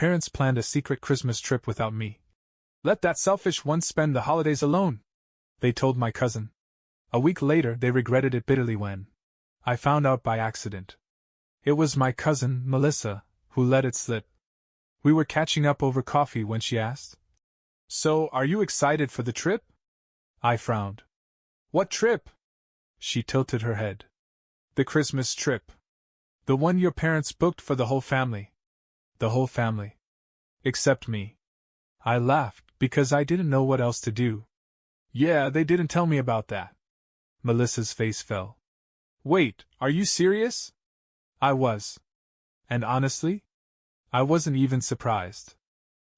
parents planned a secret Christmas trip without me. Let that selfish one spend the holidays alone, they told my cousin. A week later, they regretted it bitterly when I found out by accident. It was my cousin, Melissa, who let it slip. We were catching up over coffee when she asked, "So, are you excited for the trip?" I frowned. "What trip?" She tilted her head. "The Christmas trip. The one your parents booked for the whole family." The whole family. Except me. I laughed, because I didn't know what else to do. "Yeah, they didn't tell me about that." Melissa's face fell. "Wait, are you serious?" I was. And honestly, I wasn't even surprised.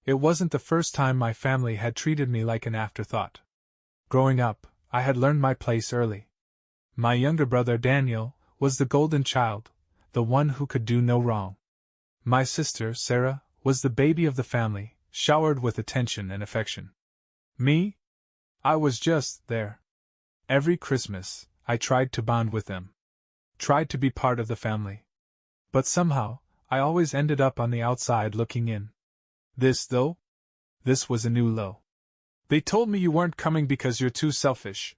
It wasn't the first time my family had treated me like an afterthought. Growing up, I had learned my place early. My younger brother Daniel was the golden child, the one who could do no wrong. My sister, Sarah, was the baby of the family, showered with attention and affection. Me? I was just there. Every Christmas, I tried to bond with them. Tried to be part of the family. But somehow, I always ended up on the outside looking in. This, though? This was a new low. "They told me you weren't coming because you're too selfish,"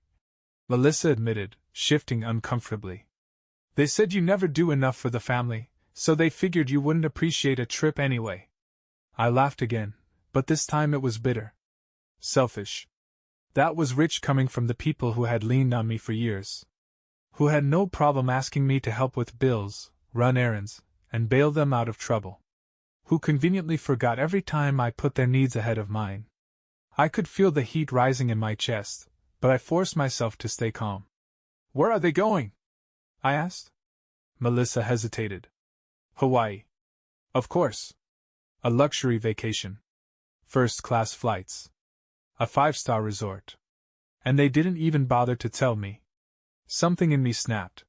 Melissa admitted, shifting uncomfortably. "They said you never do enough for the family, so they figured you wouldn't appreciate a trip anyway." I laughed again, but this time it was bitter. Selfish. That was rich coming from the people who had leaned on me for years. Who had no problem asking me to help with bills, run errands, and bail them out of trouble. Who conveniently forgot every time I put their needs ahead of mine. I could feel the heat rising in my chest, but I forced myself to stay calm. "Where are they going?" I asked. Melissa hesitated. "Hawaii. Of course. A luxury vacation. First-class flights. A 5-star resort. And they didn't even bother to tell me." Something in me snapped.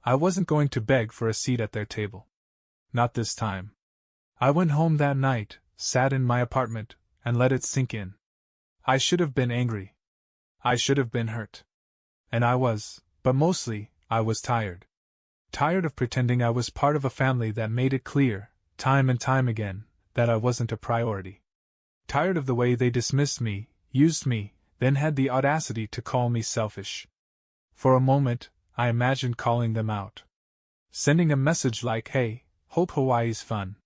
I wasn't going to beg for a seat at their table. Not this time. I went home that night, sat in my apartment, and let it sink in. I should have been angry. I should have been hurt. And I was, but mostly, I was tired. Tired of pretending I was part of a family that made it clear, time and time again, that I wasn't a priority. Tired of the way they dismissed me, used me, then had the audacity to call me selfish. For a moment, I imagined calling them out. Sending a message like, "Hey, hope Hawaii's fun.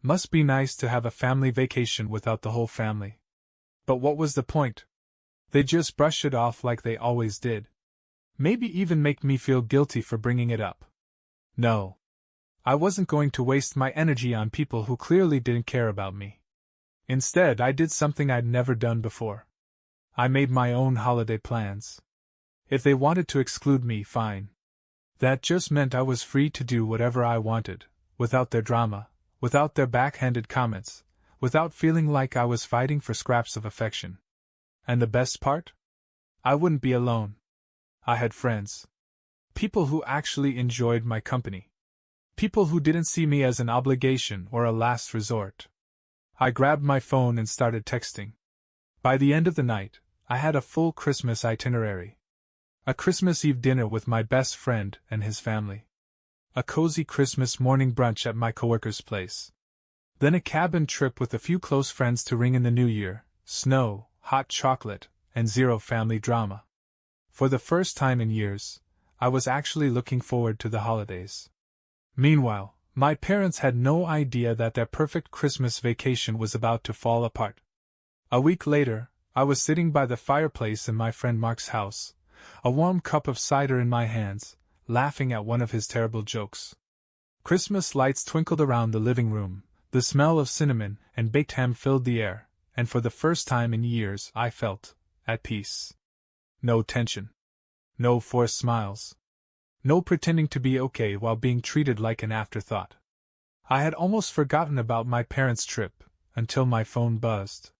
Must be nice to have a family vacation without the whole family." But what was the point? They just brushed it off like they always did. Maybe even make me feel guilty for bringing it up. No. I wasn't going to waste my energy on people who clearly didn't care about me. Instead, I did something I'd never done before. I made my own holiday plans. If they wanted to exclude me, fine. That just meant I was free to do whatever I wanted, without their drama, without their backhanded comments, without feeling like I was fighting for scraps of affection. And the best part? I wouldn't be alone. I had friends. People who actually enjoyed my company. People who didn't see me as an obligation or a last resort. I grabbed my phone and started texting. By the end of the night, I had a full Christmas itinerary. A Christmas Eve dinner with my best friend and his family. A cozy Christmas morning brunch at my coworker's place. Then a cabin trip with a few close friends to ring in the new year, snow, hot chocolate, and zero family drama. For the first time in years, I was actually looking forward to the holidays. Meanwhile, my parents had no idea that their perfect Christmas vacation was about to fall apart. A week later, I was sitting by the fireplace in my friend Mark's house, a warm cup of cider in my hands, laughing at one of his terrible jokes. Christmas lights twinkled around the living room, the smell of cinnamon and baked ham filled the air, and for the first time in years I felt at peace. No tension. No forced smiles. No pretending to be okay while being treated like an afterthought. I had almost forgotten about my parents' trip, until my phone buzzed.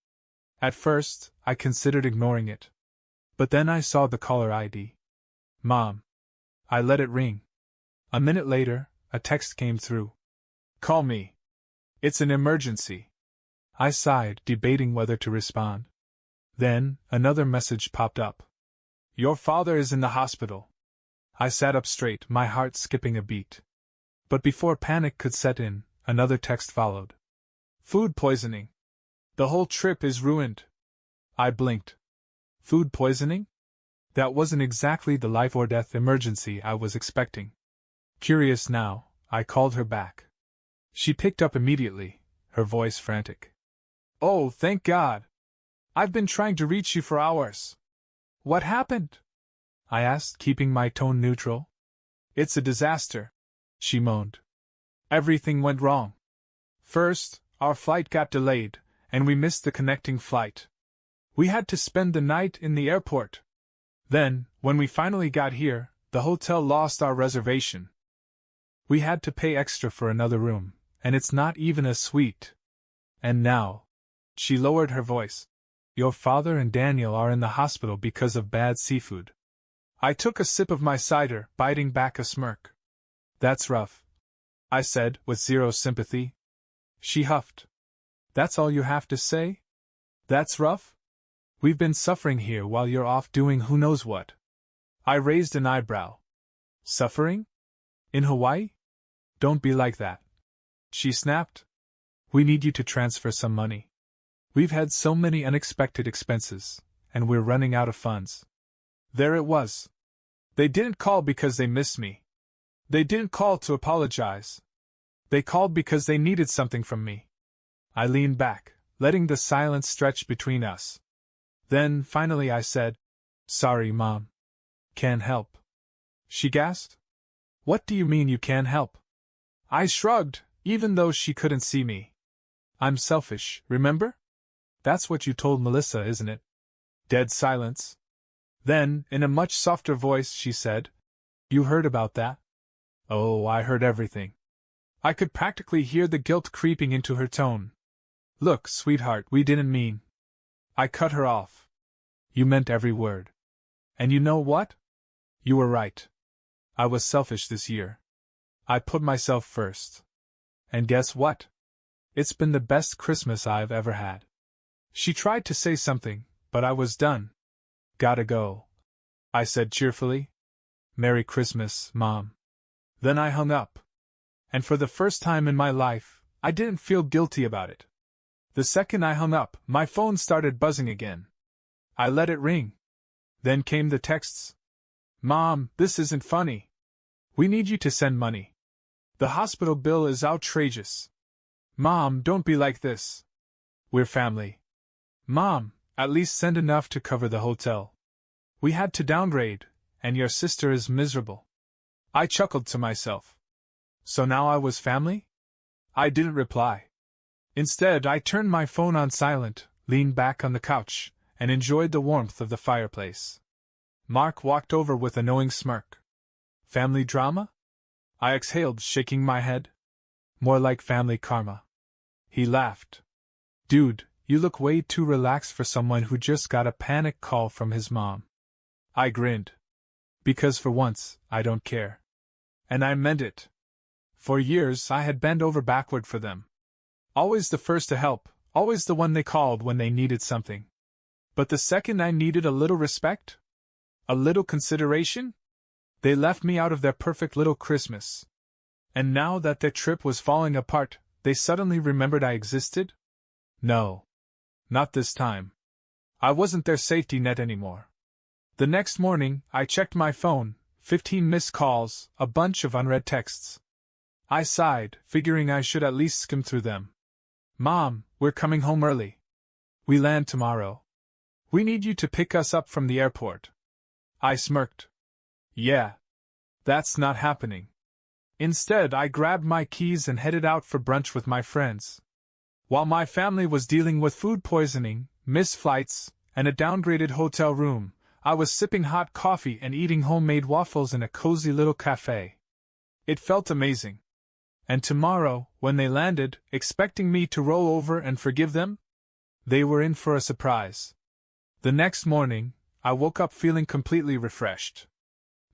At first, I considered ignoring it. But then I saw the caller ID. Mom. I let it ring. A minute later, a text came through. "Call me. It's an emergency." I sighed, debating whether to respond. Then, another message popped up. "Your father is in the hospital." I sat up straight, my heart skipping a beat. But before panic could set in, another text followed. Food poisoning. The whole trip is ruined. I blinked. Food poisoning? That wasn't exactly the life or death emergency I was expecting. Curious now, I called her back. She picked up immediately, her voice frantic. Oh, thank God! I've been trying to reach you for hours. What happened? I asked, keeping my tone neutral. It's a disaster, she moaned. Everything went wrong. First, our flight got delayed, and we missed the connecting flight. We had to spend the night in the airport. Then, when we finally got here, the hotel lost our reservation. We had to pay extra for another room, and it's not even a suite. And now, she lowered her voice, your father and Daniel are in the hospital because of bad seafood. I took a sip of my cider, biting back a smirk. That's rough, I said, with zero sympathy. She huffed. That's all you have to say? That's rough? We've been suffering here while you're off doing who knows what. I raised an eyebrow. Suffering? In Hawaii? Don't be like that. She snapped. We need you to transfer some money. We've had so many unexpected expenses, and we're running out of funds. There it was. They didn't call because they missed me. They didn't call to apologize. They called because they needed something from me. I leaned back, letting the silence stretch between us. Then, finally I said, Sorry, Mom. Can't help. She gasped. What do you mean you can't help? I shrugged, even though she couldn't see me. I'm selfish, remember? That's what you told Melissa, isn't it? Dead silence. Then, in a much softer voice, she said, You heard about that? Oh, I heard everything. I could practically hear the guilt creeping into her tone. Look, sweetheart, we didn't mean. I cut her off. You meant every word. And you know what? You were right. I was selfish this year. I put myself first. And guess what? It's been the best Christmas I've ever had. She tried to say something, but I was done. Gotta go, I said cheerfully. Merry Christmas, Mom. Then I hung up. And for the first time in my life, I didn't feel guilty about it. The second I hung up, my phone started buzzing again. I let it ring. Then came the texts. Mom, this isn't funny. We need you to send money. The hospital bill is outrageous. Mom, don't be like this. We're family. Mom, at least send enough to cover the hotel. We had to downgrade, and your sister is miserable. I chuckled to myself. So now I was family? I didn't reply. Instead, I turned my phone on silent, leaned back on the couch, and enjoyed the warmth of the fireplace. Mark walked over with a knowing smirk. Family drama? I exhaled, shaking my head. More like family karma. He laughed. Dude, you look way too relaxed for someone who just got a panic call from his mom. I grinned. Because for once, I don't care. And I meant it. For years, I had bent over backward for them. Always the first to help, always the one they called when they needed something. But the second I needed a little respect, a little consideration, they left me out of their perfect little Christmas. And now that their trip was falling apart, they suddenly remembered I existed? No. Not this time. I wasn't their safety net anymore. The next morning, I checked my phone, 15 missed calls, a bunch of unread texts. I sighed, figuring I should at least skim through them. Mom, we're coming home early. We land tomorrow. We need you to pick us up from the airport. I smirked. Yeah. That's not happening. Instead, I grabbed my keys and headed out for brunch with my friends. While my family was dealing with food poisoning, missed flights, and a downgraded hotel room, I was sipping hot coffee and eating homemade waffles in a cozy little cafe. It felt amazing. And tomorrow, when they landed, expecting me to roll over and forgive them, they were in for a surprise. The next morning, I woke up feeling completely refreshed.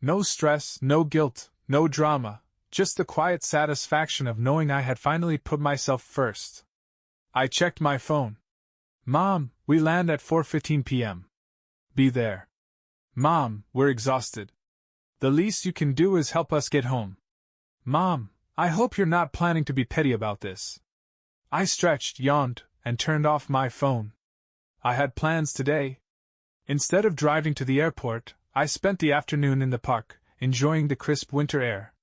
No stress, no guilt, no drama, just the quiet satisfaction of knowing I had finally put myself first. I checked my phone. Mom, we land at 4:15 p.m. Be there. Mom, we're exhausted. The least you can do is help us get home. Mom, I hope you're not planning to be petty about this. I stretched, yawned, and turned off my phone. I had plans today. Instead of driving to the airport, I spent the afternoon in the park, enjoying the crisp winter air.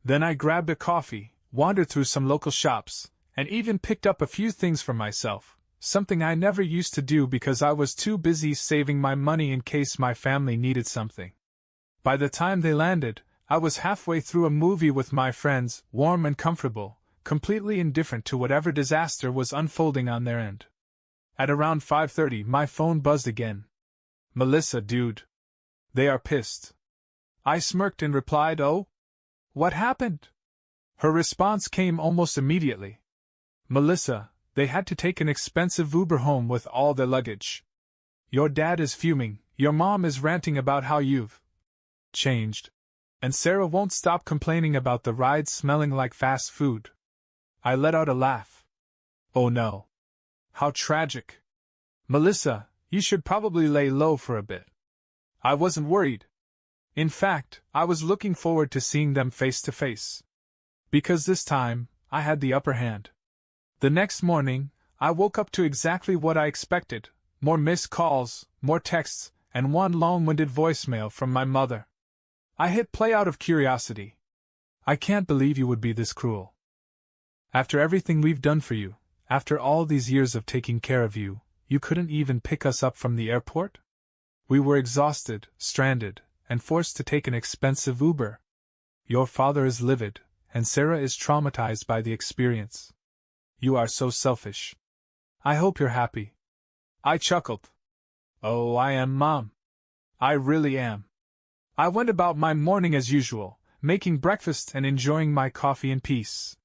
Then I grabbed a coffee, wandered through some local shops, and even picked up a few things for myself, something I never used to do because I was too busy saving my money in case my family needed something. By the time they landed, I was halfway through a movie with my friends, warm and comfortable, completely indifferent to whatever disaster was unfolding on their end. At around 5:30, my phone buzzed again. "Melissa, dude. They are pissed." I smirked and replied, "Oh? What happened?" Her response came almost immediately. "Melissa, they had to take an expensive Uber home with all their luggage. Your dad is fuming, your mom is ranting about how you've changed, and Sarah won't stop complaining about the ride smelling like fast food." I let out a laugh. "Oh no. How tragic. Melissa, you should probably lay low for a bit." I wasn't worried. In fact, I was looking forward to seeing them face to face. Because this time, I had the upper hand. The next morning, I woke up to exactly what I expected: more missed calls, more texts, and one long-winded voicemail from my mother. I hit play out of curiosity. "I can't believe you would be this cruel. After everything we've done for you, after all these years of taking care of you, you couldn't even pick us up from the airport? We were exhausted, stranded, and forced to take an expensive Uber. Your father is livid, and Sarah is traumatized by the experience. You are so selfish. I hope you're happy." I chuckled. "Oh, I am, Mom. I really am." I went about my morning as usual, making breakfast and enjoying my coffee in peace.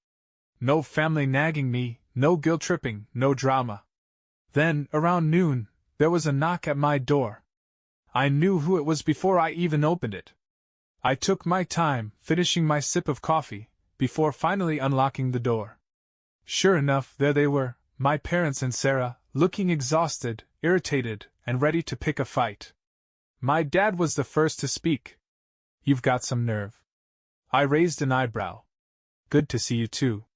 No family nagging me, no guilt-tripping, no drama. Then, around noon, there was a knock at my door. I knew who it was before I even opened it. I took my time, finishing my sip of coffee, before finally unlocking the door. Sure enough, there they were, my parents and Sarah, looking exhausted, irritated, and ready to pick a fight. My dad was the first to speak. "You've got some nerve." I raised an eyebrow. "Good to see you too.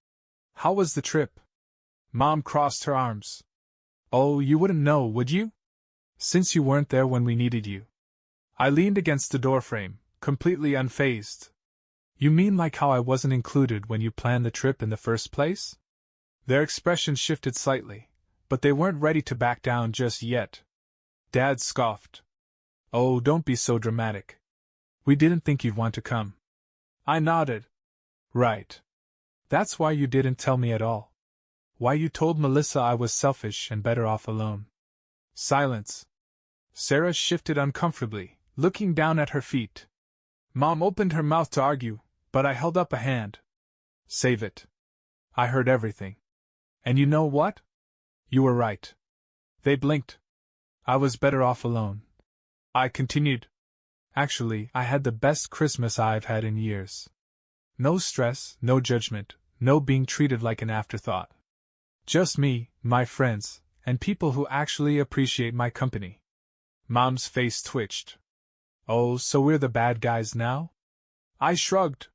How was the trip?" Mom crossed her arms. "Oh, you wouldn't know, would you? Since you weren't there when we needed you." I leaned against the doorframe, completely unfazed. "You mean like how I wasn't included when you planned the trip in the first place?" Their expressions shifted slightly, but they weren't ready to back down just yet. Dad scoffed. "Oh, don't be so dramatic. We didn't think you'd want to come." I nodded. "Right. That's why you didn't tell me at all. Why you told Melissa I was selfish and better off alone." Silence. Sarah shifted uncomfortably, looking down at her feet. Mom opened her mouth to argue, but I held up a hand. "Save it. I heard everything. And you know what? You were right." They blinked. "I was better off alone." I continued. "Actually, I had the best Christmas I've had in years. No stress, no judgment, no being treated like an afterthought. Just me, my friends, and people who actually appreciate my company." Mom's face twitched. "Oh, so we're the bad guys now?" I shrugged.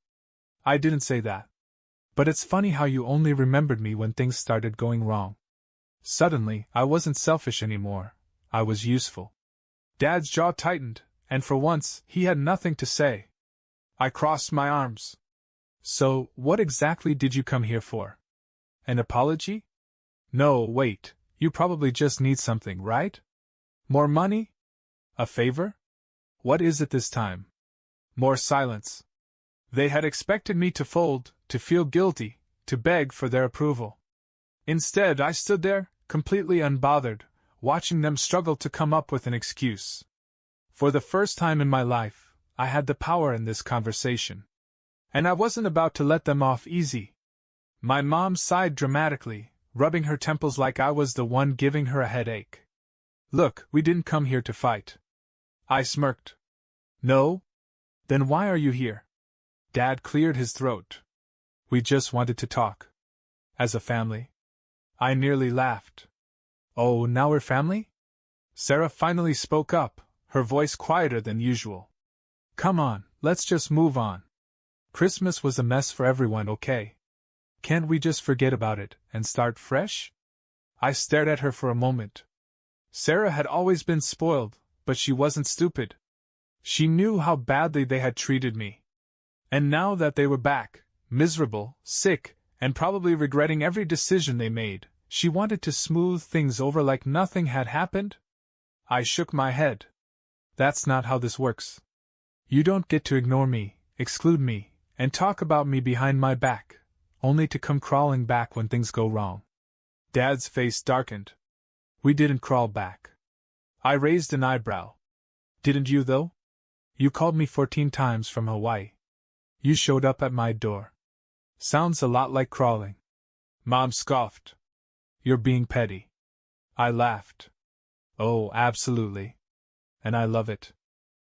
"I didn't say that. But it's funny how you only remembered me when things started going wrong. Suddenly, I wasn't selfish anymore. I was useful." Dad's jaw tightened, and for once, he had nothing to say. I crossed my arms. "So, what exactly did you come here for? An apology? No, wait, you probably just need something, right? More money? A favor? What is it this time?" More silence. They had expected me to fold, to feel guilty, to beg for their approval. Instead, I stood there, completely unbothered, watching them struggle to come up with an excuse. For the first time in my life, I had the power in this conversation. And I wasn't about to let them off easy. My mom sighed dramatically, rubbing her temples like I was the one giving her a headache. "Look, we didn't come here to fight." I smirked. "No? Then why are you here?" Dad cleared his throat. "We just wanted to talk. As a family." I nearly laughed. "Oh, now we're family?" Sarah finally spoke up, her voice quieter than usual. "Come on, let's just move on. Christmas was a mess for everyone, okay? Can't we just forget about it and start fresh? I stared at her for a moment. Sarah had always been spoiled, but she wasn't stupid. She knew how badly they had treated me. And now that they were back, miserable, sick, and probably regretting every decision they made, she wanted to smooth things over like nothing had happened? I shook my head. That's not how this works. You don't get to ignore me, exclude me, and talk about me behind my back, only to come crawling back when things go wrong. Dad's face darkened. We didn't crawl back. I raised an eyebrow. Didn't you, though? You called me 14 times from Hawaii. You showed up at my door. Sounds a lot like crawling. Mom scoffed. You're being petty. I laughed. Oh, absolutely. And I love it.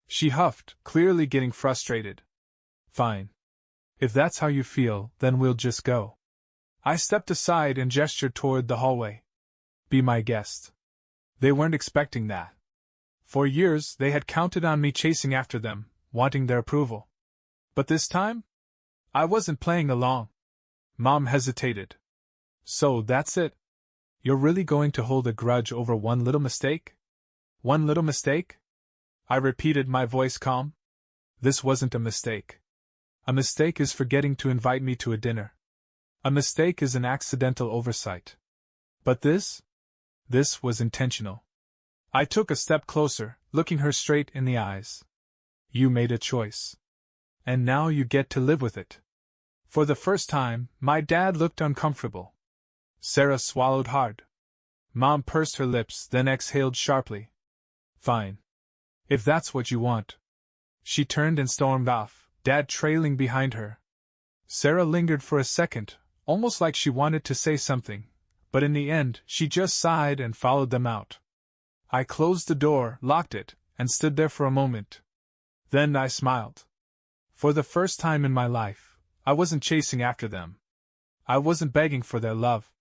She huffed, clearly getting frustrated. Fine. If that's how you feel, then we'll just go. I stepped aside and gestured toward the hallway. Be my guest. They weren't expecting that. For years, they had counted on me chasing after them, wanting their approval. But this time? I wasn't playing along. Mom hesitated. So that's it? You're really going to hold a grudge over one little mistake? One little mistake? I repeated, my voice calm. This wasn't a mistake. A mistake is forgetting to invite me to a dinner. A mistake is an accidental oversight. But this was intentional. I took a step closer, looking her straight in the eyes. You made a choice. And now you get to live with it. For the first time, my dad looked uncomfortable. Sarah swallowed hard. Mom pursed her lips, then exhaled sharply. Fine. If that's what you want. She turned and stormed off, Dad trailing behind her. Sarah lingered for a second, almost like she wanted to say something, but in the end, she just sighed and followed them out. I closed the door, locked it, and stood there for a moment. Then I smiled. For the first time in my life, I wasn't chasing after them. I wasn't begging for their love.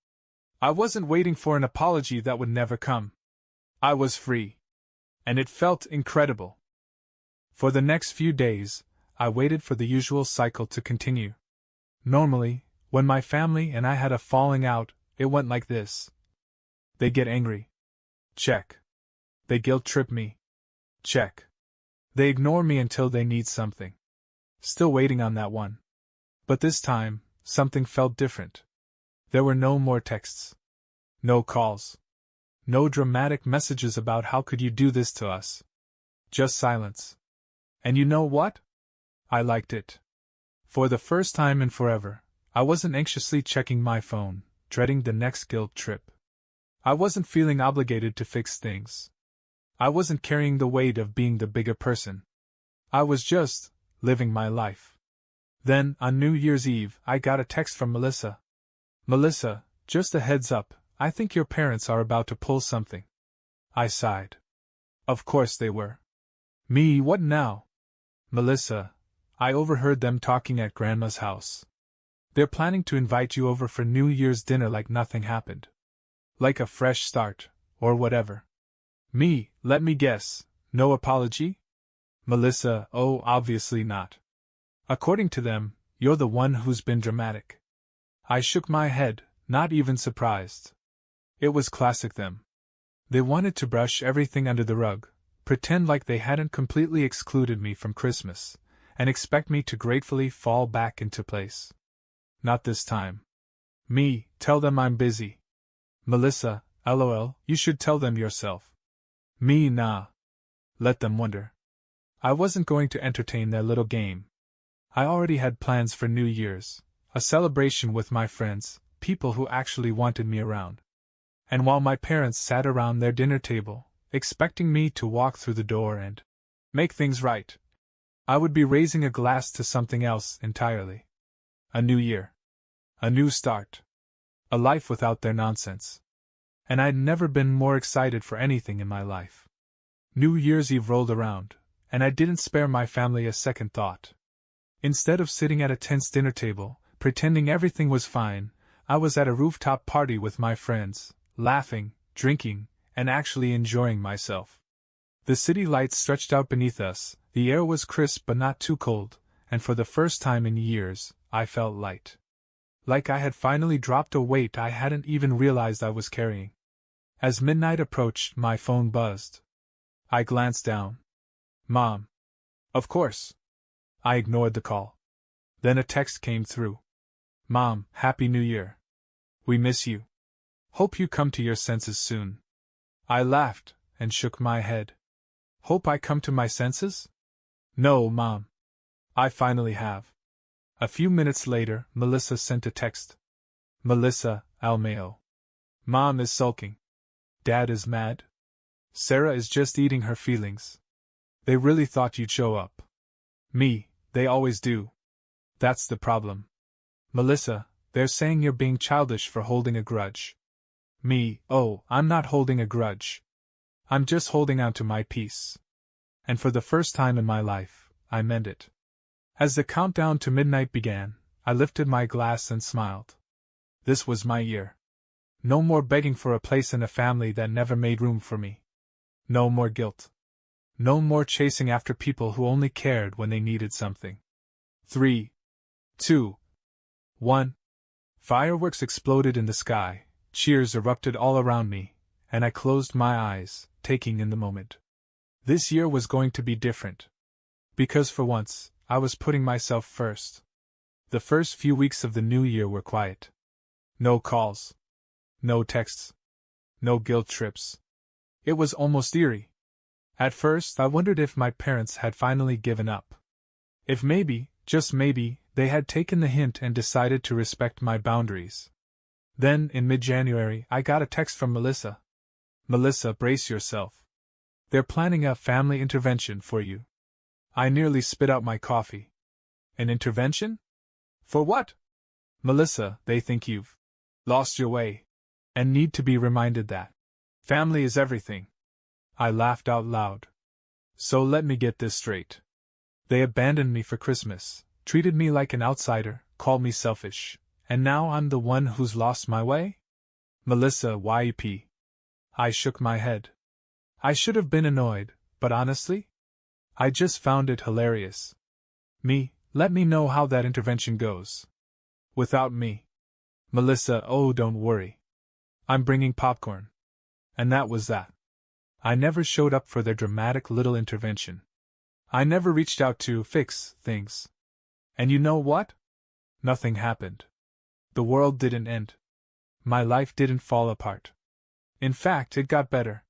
I wasn't waiting for an apology that would never come. I was free. And it felt incredible. For the next few days, I waited for the usual cycle to continue. Normally, when my family and I had a falling out, it went like this. They get angry. Check. They guilt-trip me. Check. They ignore me until they need something. Still waiting on that one. But this time, something felt different. There were no more texts. No calls. No dramatic messages about how could you do this to us. Just silence. And you know what? I liked it. For the first time in forever, I wasn't anxiously checking my phone, dreading the next guilt trip. I wasn't feeling obligated to fix things. I wasn't carrying the weight of being the bigger person. I was just living my life. Then, on New Year's Eve, I got a text from Melissa. Melissa, just a heads up, I think your parents are about to pull something. I sighed. Of course they were. Me, what now? Melissa, I overheard them talking at Grandma's house. They're planning to invite you over for New Year's dinner like nothing happened. Like a fresh start, or whatever. Me, let me guess, no apology? Melissa, oh, obviously not. According to them, you're the one who's been dramatic. I shook my head, not even surprised. It was classic them. They wanted to brush everything under the rug, pretend like they hadn't completely excluded me from Christmas, and expect me to gratefully fall back into place. Not this time. Me, tell them I'm busy. Melissa, LOL, you should tell them yourself. Me, nah. Let them wonder. I wasn't going to entertain their little game. I already had plans for New Year's, a celebration with my friends, people who actually wanted me around. And while my parents sat around their dinner table, expecting me to walk through the door and make things right, I would be raising a glass to something else entirely. A new year. A new start. A life without their nonsense. And I'd never been more excited for anything in my life. New Year's Eve rolled around, and I didn't spare my family a second thought. Instead of sitting at a tense dinner table, pretending everything was fine, I was at a rooftop party with my friends, laughing, drinking, and actually enjoying myself. The city lights stretched out beneath us, the air was crisp but not too cold, and for the first time in years, I felt light. like I had finally dropped a weight I hadn't even realized I was carrying. As midnight approached, my phone buzzed. I glanced down. Mom. Of course. I ignored the call. Then a text came through. Mom, Happy New Year. We miss you. Hope you come to your senses soon. I laughed and shook my head. Hope I come to my senses? No, Mom. I finally have. A few minutes later, Melissa sent a text. Melissa, Almeo. Mom is sulking. Dad is mad. Sarah is just eating her feelings. They really thought you'd show up. Me, they always do. That's the problem. Melissa, they're saying you're being childish for holding a grudge. Me, oh, I'm not holding a grudge. I'm just holding on to my peace. And for the first time in my life, I meant it. As the countdown to midnight began, I lifted my glass and smiled. This was my year. No more begging for a place in a family that never made room for me. No more guilt. No more chasing after people who only cared when they needed something. 3, 2, 1. Fireworks exploded in the sky, cheers erupted all around me, and I closed my eyes, taking in the moment. This year was going to be different. Because for once, I was putting myself first. The first few weeks of the new year were quiet. No calls. No texts. No guilt trips. It was almost eerie. At first, I wondered if my parents had finally given up. If maybe, just maybe, they had taken the hint and decided to respect my boundaries. Then, in mid-January, I got a text from Melissa. Melissa, brace yourself. They're planning a family intervention for you. I nearly spit out my coffee. An intervention? For what? Melissa, they think you've lost your way, and need to be reminded that family is everything. I laughed out loud. So let me get this straight. They abandoned me for Christmas, treated me like an outsider, called me selfish, and now I'm the one who's lost my way? Melissa, YEP. I shook my head. I should have been annoyed, but honestly, I just found it hilarious. Me, let me know how that intervention goes. Without me. Melissa, oh, don't worry. I'm bringing popcorn. And that was that. I never showed up for their dramatic little intervention. I never reached out to fix things. And you know what? Nothing happened. The world didn't end. My life didn't fall apart. In fact, it got better.